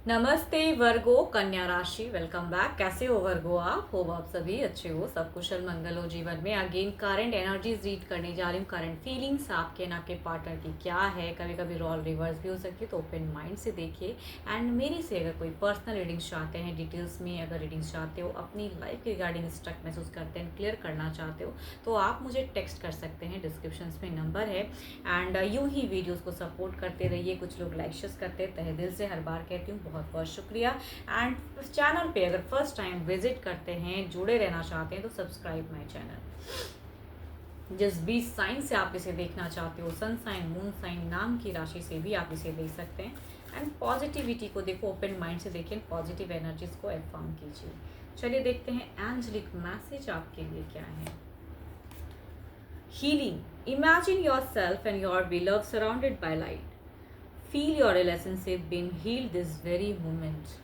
नमस्ते वर्गो कन्या राशि। Welcome back. कैसे हो वर्गो? आप होप आप सभी अच्छे हो, सब कुशल मंगल हो जीवन में। अगेन करंट एनर्जीज रीड करने जा रही हूँ। करंट फीलिंग्स आपके ना के पार्टनर की क्या है। कभी कभी रोल रिवर्स भी हो सकती है, तो ओपन माइंड से देखिए। एंड मेरी से अगर कोई पर्सनल रीडिंग्स चाहते हैं, डिटेल्स में अगर रीडिंग्स चाहते हो, अपनी लाइफ के रिगार्डिंग स्ट्रक महसूस करते हैं, क्लियर करना चाहते हो, तो आप मुझे टेक्स्ट कर सकते हैं। डिस्क्रिप्शन में नंबर है। एंड यूं ही वीडियोज़ को सपोर्ट करते रहिए। कुछ लोग लाइक शेयर करते हैं, तहे दिल से हर बार कहती हूँ बहुत बहुत शुक्रिया। एंड चैनल पे अगर फर्स्ट टाइम विजिट करते हैं, जुड़े रहना चाहते हैं, तो सब्सक्राइब माय चैनल। जिस भी साइन से आप इसे देखना चाहते हो, सन साइन, मून साइन, नाम की राशि से भी आप इसे देख सकते हैं। एंड पॉजिटिविटी को देखो, ओपन माइंड से देखिए, पॉजिटिव एनर्जीज को अफर्म कीजिए। चलिए देखते हैं एंजेलिक मैसेज आपके लिए क्या है। Healing. Imagine yourself and your beloved surrounded by light. Feel your relationship being healed this very moment.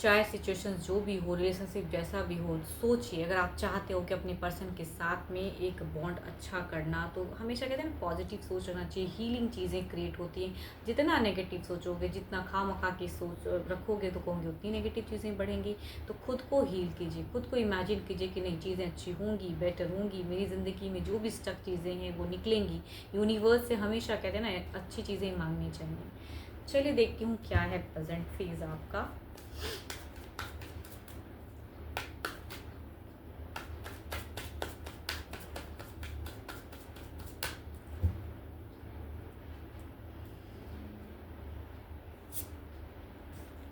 चाहे सिचुएशन जो भी हो, रिलेशनशिप जैसा भी हो, सोचिए अगर आप चाहते हो कि अपने पर्सन के साथ में एक बॉन्ड अच्छा करना, तो हमेशा कहते हैं ना पॉजिटिव सोच रखना चाहिए। हीलिंग चीज़ें क्रिएट होती हैं। जितना नेगेटिव सोचोगे, जितना खामखा की सोच रखोगे, तो कहूँगी उतनी नेगेटिव चीज़ें बढ़ेंगी। तो खुद को हील कीजिए, खुद को इमेजिन कीजिए कि नई चीज़ें अच्छी होंगी, बेटर होंगी। मेरी ज़िंदगी में जो भी स्टक चीज़ें हैं वो निकलेंगी। यूनिवर्स से हमेशा कहते हैं ना अच्छी चीज़ें मांगनी चाहिए। चलिए देखती हूँ क्या है प्रेजेंट फेज आपका।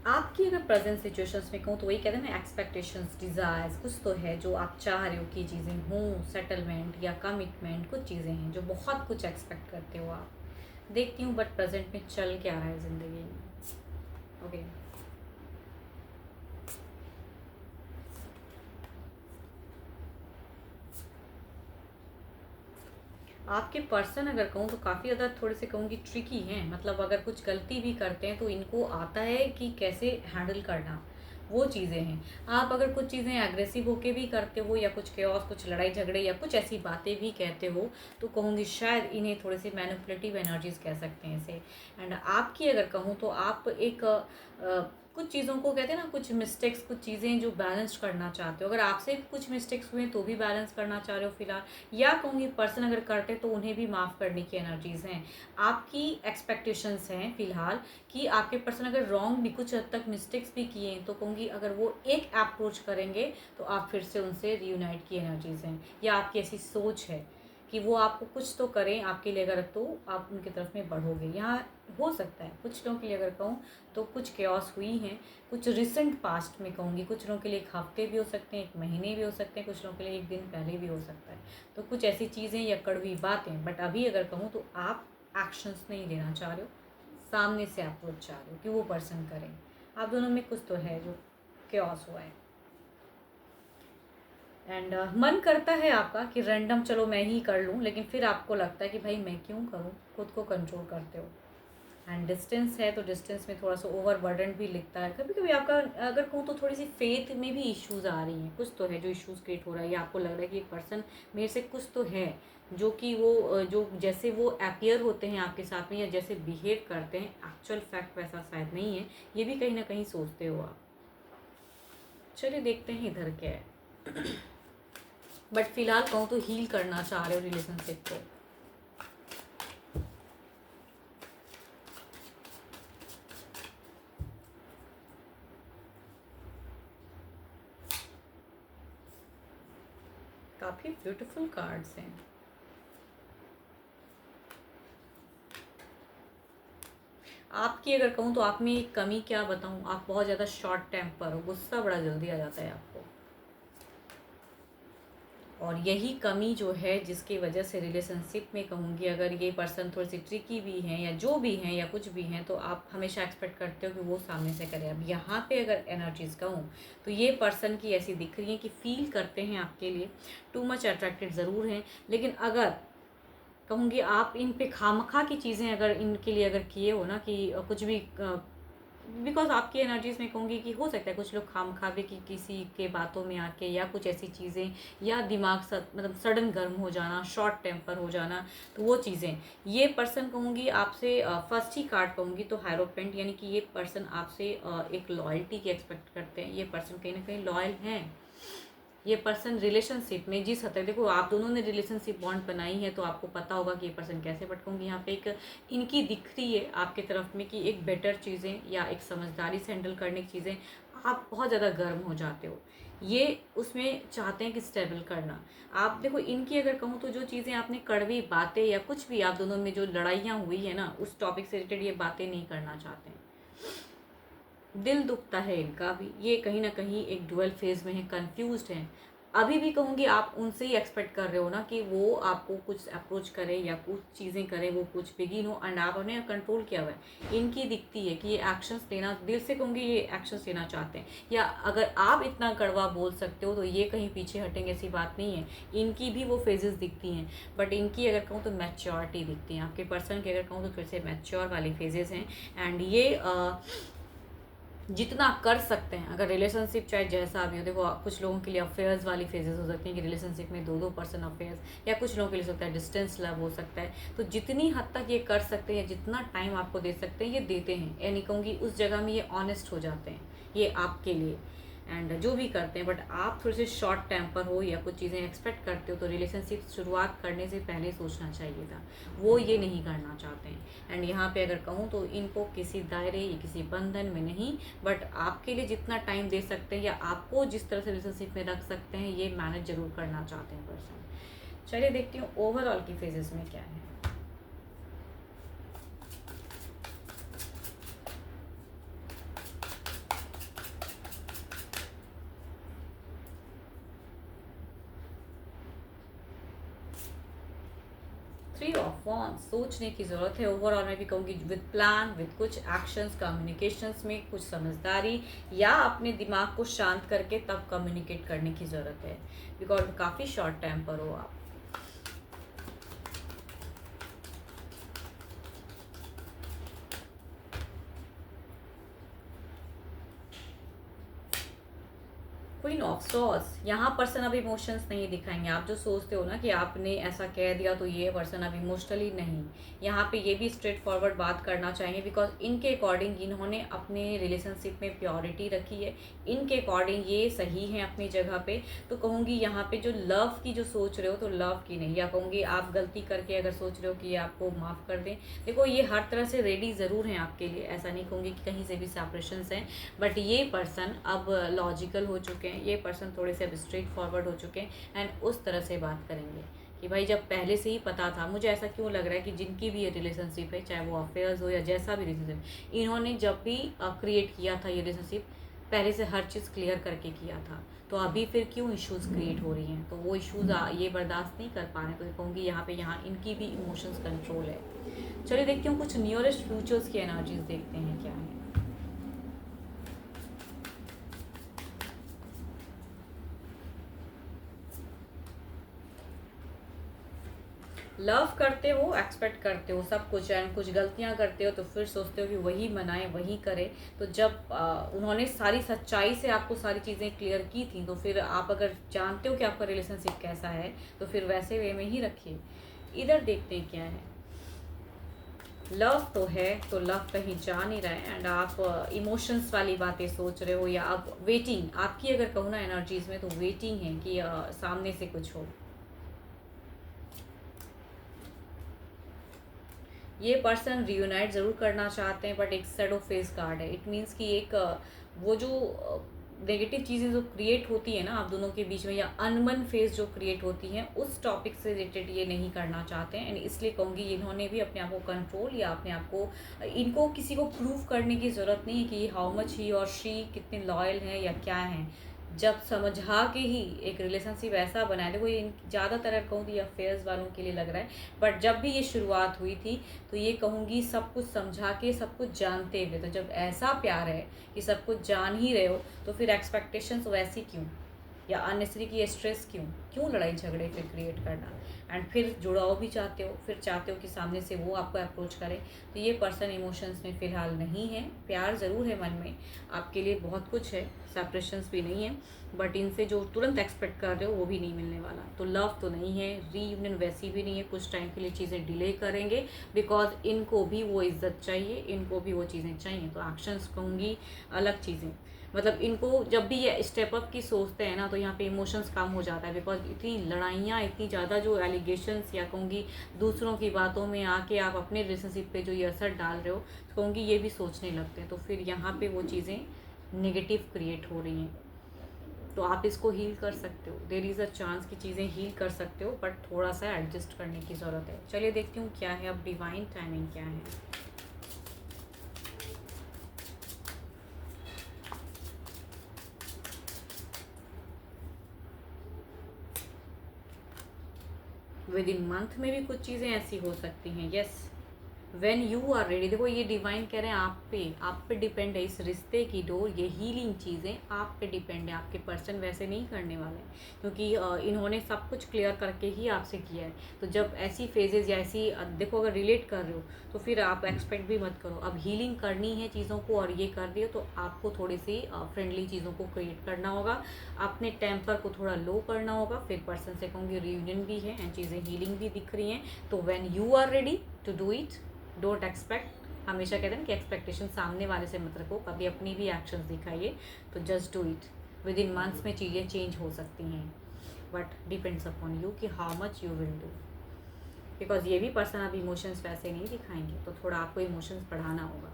आपकी अगर प्रेजेंट सिचुएशंस में कहूँ तो वही कहते हैं ना, एक्सपेक्टेशंस, डिज़ायर्स, कुछ तो है जो आप चाह रहे हो कि चीज़ें हों, सेटलमेंट या कमिटमेंट, कुछ चीज़ें हैं जो बहुत कुछ एक्सपेक्ट करते हो आप। देखती हूँ बट प्रेजेंट में चल क्या रहा है ज़िंदगी में। ओके, आपके पर्सन अगर कहूँ तो काफ़ी ज़्यादा थोड़े से कहूँगी ट्रिकी हैं। मतलब अगर कुछ गलती भी करते हैं तो इनको आता है कि कैसे हैंडल करना, वो चीज़ें हैं। आप अगर कुछ चीज़ें एग्रेसिव होके भी करते हो, या कुछ केओस, कुछ लड़ाई झगड़े या कुछ ऐसी बातें भी कहते हो, तो कहूँगी शायद इन्हें थोड़े से मैनिपुलेटिव एनर्जीज कह सकते हैं इसे। एंड आपकी अगर कहूँ तो आप एक कुछ चीज़ों को कहते हैं ना, कुछ मिस्टेक्स, कुछ चीज़ें जो बैलेंस करना चाहते हो। अगर आपसे कुछ मिस्टेक्स हुए तो भी बैलेंस करना चाह रहे हो फिलहाल, या कहूँगी पर्सन अगर करते तो उन्हें भी माफ़ करने की एनर्जीज़ हैं। आपकी एक्सपेक्टेशंस हैं फिलहाल कि आपके पर्सन अगर रॉन्ग भी, कुछ हद तक मिस्टेक्स भी किए हैं, तो कहूँगी अगर वो एक अप्रोच करेंगे तो आप फिर से उनसे रीयूनाइट की एनर्जीज़ हैं। या आपकी ऐसी सोच है कि वो आपको कुछ तो करें आपके लिए, अगर तो आप उनकी तरफ में बढ़ोगे। यहाँ हो सकता है कुछ लोगों के लिए अगर कहूँ तो कुछ केओस हुई हैं, कुछ रिसेंट पास्ट में कहूँगी। कुछ लोगों के लिए 1 हफ्ते भी हो सकते हैं, 1 महीने भी हो सकते हैं, कुछ लोगों के लिए 1 दिन पहले भी हो सकता है। तो कुछ ऐसी चीज़ें या कड़वी बातें, बट अभी अगर कहूँ तो आप एक्शंस नहीं लेना चाह रहे हो, सामने से अप्रोच चाह रहे हो कि वो पर्सन करें। आप दोनों में कुछ तो है जो केओस हुआ है। एंड मन करता है आपका कि रैंडम चलो मैं ही कर लूँ, लेकिन फिर आपको लगता है कि भाई मैं क्यों करूँ, खुद को कंट्रोल करते हो। एंड डिस्टेंस है तो डिस्टेंस में थोड़ा सा ओवर बर्डन भी लिखता है। कभी कभी आपका अगर कहूँ तो थोड़ी सी फेथ में भी इश्यूज़ आ रही हैं। कुछ तो है जो इश्यूज़ क्रिएट हो रहा है, या आपको लग रहा है कि एक पर्सन मेरे से कुछ तो है, जो कि वो जो जैसे वो अपीयर होते हैं आपके साथ में, या जैसे बिहेव करते हैं, एक्चुअल फैक्ट वैसा शायद नहीं है। ये भी कहीं ना कहीं सोचते हो आप। चलिए देखते हैं इधर क्या है। बट फिलहाल कहूँ तो हील करना चाह रहे हो रिलेशनशिप को। काफ़ी ब्यूटीफुल कार्ड्स हैं। आपकी अगर कहूँ तो आप में एक कमी क्या बताऊँ, आप बहुत ज़्यादा शॉर्ट टेम्पर हो, गुस्सा बड़ा जल्दी आ जाता है आपको। और यही कमी जो है जिसकी वजह से रिलेशनशिप में कहूँगी, अगर ये पर्सन थोड़ी सी ट्रिकी भी हैं या जो भी हैं या कुछ भी हैं, तो आप हमेशा एक्सपेक्ट करते हो कि वो सामने से करे। अब यहाँ पे अगर एनर्जीज़ कहूँ तो ये पर्सन की ऐसी दिख रही है कि फील करते हैं आपके लिए, टू मच अट्रैक्टेड ज़रूर हैं। लेकिन अगर कहूँगी आप इन पे खामखा की चीज़ें अगर इनके लिए अगर किए हो ना, कि कुछ भी बिकॉज आपकी एनर्जीज में कहूँगी कि हो सकता है कुछ लोग खामखावे की किसी के बातों में आके या कुछ ऐसी चीज़ें, या दिमाग मतलब सडन गर्म हो जाना, शॉर्ट टेम्पर हो जाना, तो वो चीज़ें, ये पर्सन कहूँगी आपसे फर्स्ट ही कार्ड कहूँगी तो हायरोपेंट, यानी कि ये पर्सन आपसे एक लॉयल्टी की एक्सपेक्ट करते हैं। ये पर्सन कहीं ना कहीं लॉयल हैं। ये पर्सन रिलेशनशिप में जिस हद तक, देखो आप दोनों ने रिलेशनशिप बॉन्ड बनाई है तो आपको पता होगा कि ये पर्सन कैसे, बट कहूँगी यहाँ पे एक इनकी दिख रही है आपके तरफ में कि एक बेटर चीज़ें या एक समझदारी से हैंडल करने की चीज़ें, आप बहुत ज़्यादा गर्म हो जाते हो, ये उसमें चाहते हैं कि स्टेबल करना। आप देखो इनकी अगर कहूँ तो जो चीज़ें आपने कड़वी बातें या कुछ भी आप दोनों में जो लड़ाइयाँ हुई है ना, उस टॉपिक से रिलेटेड ये बातें नहीं करना चाहते हैं। दिल दुखता है इनका भी, ये कहीं ना कहीं एक डुअल फेज में है, कंफ्यूज्ड हैं। अभी भी कहूँगी आप उनसे ही एक्सपेक्ट कर रहे हो ना कि वो आपको कुछ अप्रोच करें या कुछ चीज़ें करें, वो कुछ बिगिन हो, एंड आप उन्हें कंट्रोल किया हुआ है। इनकी दिखती है कि ये एक्शंस लेना, दिल से कहूँगी ये एक्शंस लेना चाहते हैं। या अगर आप इतना कड़वा बोल सकते हो तो ये कहीं पीछे हटेंगे, ऐसी बात नहीं है। इनकी भी वो फेजेस दिखती हैं, बट इनकी अगर कहूँ तो मैच्योरिटी दिखती है। आपके पर्सन की अगर कहूँ तो फिर से मैच्योर वाली फेजेस हैं। एंड ये जितना कर सकते हैं, अगर रिलेशनशिप चाहे जैसा भी हो, देखो कुछ लोगों के लिए अफेयर्स वाली फेजेस हो सकती हैं कि रिलेशनशिप में दो पर्सन अफेयर्स, या कुछ लोगों के लिए सकता है डिस्टेंस लव हो सकता है। तो जितनी हद तक ये कर सकते हैं, जितना टाइम आपको दे सकते हैं, ये देते हैं। यानी कहूँगी उस जगह में ये ऑनेस्ट हो जाते हैं ये आपके लिए, एंड जो भी करते हैं। बट आप थोड़े से शॉर्ट टेम्पर हो या कुछ चीज़ें एक्सपेक्ट करते हो तो रिलेशनशिप शुरुआत करने से पहले सोचना चाहिए था, वो ये नहीं करना चाहते हैं। एंड यहाँ पे अगर कहूँ तो इनको किसी दायरे या किसी बंधन में नहीं, बट आपके लिए जितना टाइम दे सकते हैं या आपको जिस तरह से रिलेशनशिप में रख सकते हैं, ये मैनेज जरूर करना चाहते हैं पर्सन। चलिए देखती हूँ ओवरऑल की फेजेस में क्या है। थ्री ऑफ वॉन्ड्स, सोचने की ज़रूरत है। ओवरऑल मैं भी कहूँगी विद प्लान, विद कुछ एक्शंस, कम्युनिकेशंस में कुछ समझदारी, या अपने दिमाग को शांत करके तब कम्युनिकेट करने की ज़रूरत है, बिकॉज काफ़ी शॉर्ट टेम्पर हो आप। क्वीन ऑफ सॉर्ड्स, यहाँ पर्सन अब इमोशंस नहीं दिखाएंगे। आप जो सोचते हो ना कि आपने ऐसा कह दिया तो ये पर्सन अब इमोशनली नहीं, यहाँ पे ये भी स्ट्रेट फॉरवर्ड बात करना चाहेंगे, बिकॉज इनके अकॉर्डिंग इन्होंने अपने रिलेशनशिप में प्योरिटी रखी है। इनके अकॉर्डिंग ये सही है अपनी जगह पे। तो कहूँगी यहाँ पे जो लव की जो सोच रहे हो तो लव की नहीं, या कहूँगी आप गलती करके अगर सोच रहे हो कि ये आपको माफ़ कर दें, देखो ये हर तरह से रेडी ज़रूर हैं आपके लिए, ऐसा नहीं कहूँगी कि कहीं से भी सेपरेशंस हैं। बट ये पर्सन अब लॉजिकल हो चुके हैं, ये पर्सन थोड़े से अब स्ट्रेट फॉरवर्ड हो चुके हैं, एंड उस तरह से बात करेंगे कि भाई जब पहले से ही पता था, मुझे ऐसा क्यों लग रहा है कि जिनकी भी ये रिलेशनशिप है, चाहे वो अफेयर्स हो या जैसा भी रिलेशनशिप, इन्होंने जब भी क्रिएट किया था ये रिलेशनशिप, पहले से हर चीज़ क्लियर करके किया था। तो अभी फिर क्यों इश्यूज़ क्रिएट हो रही हैं, तो वो इश्यूज़ ये बर्दाश्त नहीं कर पा रहे हैं। तो कहूँगी यहाँ इनकी भी इमोशंस कंट्रोल है। चलिए देखती हूँ कुछ नियरेस्ट फ्यूचर्स की एनर्जीज देखते हैं क्या है। लव करते हो, एक्सपेक्ट करते हो सब कुछ, एंड कुछ गलतियां करते हो तो फिर सोचते हो कि वही मनाए वही करे। तो जब उन्होंने सारी सच्चाई से आपको सारी चीज़ें क्लियर की थी, तो फिर आप अगर जानते हो कि आपका रिलेशनशिप कैसा है तो फिर वैसे वे में ही रखिए। इधर देखते हैं क्या है। लव तो है, तो लव कहीं जा नहीं रहा है, एंड आप इमोशंस वाली बातें सोच रहे हो, या आप वेटिंग, आपकी अगर कहूँ ना एनर्जीज में, तो वेटिंग है कि सामने से कुछ हो। ये पर्सन रियूनाइट ज़रूर करना चाहते हैं, बट एक सैडो फेस कार्ड है। इट मीन्स कि एक वो जो नेगेटिव चीज़ें जो क्रिएट होती है ना आप दोनों के बीच में, या अनबन फेस जो क्रिएट होती हैं, उस टॉपिक से रिलेटेड ये नहीं करना चाहते हैं। एंड इसलिए कहूँगी इन्होंने भी अपने आप को कंट्रोल, या अपने आप को, इनको किसी को प्रूव करने की ज़रूरत नहीं है कि हाउ मच ही और शी कितने लॉयल हैं या क्या हैं। जब समझा के ही एक रिलेशनशिप ऐसा बनाए, देखो ये ज़्यादातर अगर कहूँ तो ये अफेयर्स वालों के लिए लग रहा है, बट जब भी ये शुरुआत हुई थी तो ये कहूँगी सब कुछ समझा के, सब कुछ जानते हुए। तो जब ऐसा प्यार है कि सब कुछ जान ही रहे हो, तो फिर एक्सपेक्टेशंस वैसी क्यों, या अननेसेसरी की स्ट्रेस क्यों लड़ाई झगड़े फिर क्रिएट करना। एंड फिर जुड़ाव भी चाहते हो, फिर चाहते हो कि सामने से वो आपको अप्रोच करे। तो ये पर्सन इमोशंस में फ़िलहाल नहीं है। प्यार ज़रूर है मन में, आपके लिए बहुत कुछ है, सेपरेशंस भी नहीं है, बट इनसे जो तुरंत एक्सपेक्ट कर रहे हो वो भी नहीं मिलने वाला। तो लव तो नहीं है, रीयूनियन वैसी भी नहीं है, कुछ टाइम के लिए चीज़ें डिले करेंगे बिकॉज इनको भी वो इज्जत चाहिए, इनको भी वो चीज़ें चाहिए। तो एक्शंस कहूँगी अलग चीज़ें, मतलब इनको जब भी ये स्टेप अप की सोचते हैं ना, तो यहाँ पे इमोशंस कम हो जाता है बिकॉज इतनी लड़ाइयाँ, इतनी ज़्यादा जो एलिगेशंस या कहूँगी दूसरों की बातों में आके आप अपने रिलेशनशिप पे जो ये असर डाल रहे हो, तो कहूँगी ये भी सोचने लगते हैं। तो फिर यहाँ पे वो चीज़ें नेगेटिव क्रिएट हो रही हैं। तो आप इसको हील कर सकते हो, देयर इज़ अ चांस कि चीज़ें हील कर सकते हो, बट थोड़ा सा एडजस्ट करने की ज़रूरत है। चलिए देखती हूँ क्या है अब डिवाइन टाइमिंग क्या है। विद इन मंथ में भी कुछ चीज़ें ऐसी हो सकती हैं। Yes, when you are ready. देखो ये डिवाइन कह रहे हैं आप पे डिपेंड है इस रिश्ते की डोर, ये हीलिंग चीज़ें आप पे डिपेंड है। आपके पर्सन वैसे नहीं करने वाले हैं, क्योंकि इन्होंने सब कुछ क्लियर करके ही आपसे किया है। तो जब ऐसी फेजेस या ऐसी देखो अगर रिलेट कर रहे हो तो फिर आप एक्सपेक्ट भी मत करो। अब हीलिंग करनी है चीज़ों को और ये कर रही हो, तो आपको थोड़ी सी फ्रेंडली चीज़ों को क्रिएट करना होगा, अपने टेम्पर को थोड़ा लो करना होगा। फिर पर्सन से कहूँगी रीयूनियन भी है एंड चीज़ें हीलिंग भी दिख रही हैं। तो when you are ready to do it, don't expect. हमेशा कहते हैं ना कि एक्सपेक्टेशन सामने वाले से मत रखो, कभी अपनी भी एक्शंस दिखाइए। तो just do it. With in months में चीज़ें चेंज हो सकती हैं, बट डिपेंड्स अपॉन यू कि how much you will do. Because ये भी पर्सन अब इमोशंस वैसे नहीं दिखाएंगे, तो थोड़ा आपको इमोशंस बढ़ाना होगा।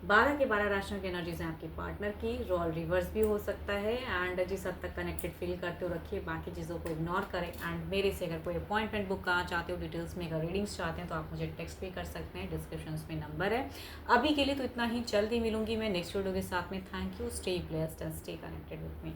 12 के 12 राशियों की एनर्जीज हैं आपके पार्टनर की। रोल रिवर्स भी हो सकता है एंड जिस हद तक कनेक्टेड फील करते हो रखिए, बाकी चीज़ों को इग्नोर करें। एंड मेरे से अगर कोई अपॉइंटमेंट बुक करना चाहते हो, डिटेल्स में अगर रीडिंग्स चाहते हैं, तो आप मुझे टेक्स्ट भी कर सकते हैं, डिस्क्रिप्शन में नंबर है। अभी के लिए तो इतना ही, जल्दी मिलूंगी मैं नेक्स्ट वीडियो के साथ में। Thank you, stay blessed and stay connected with me.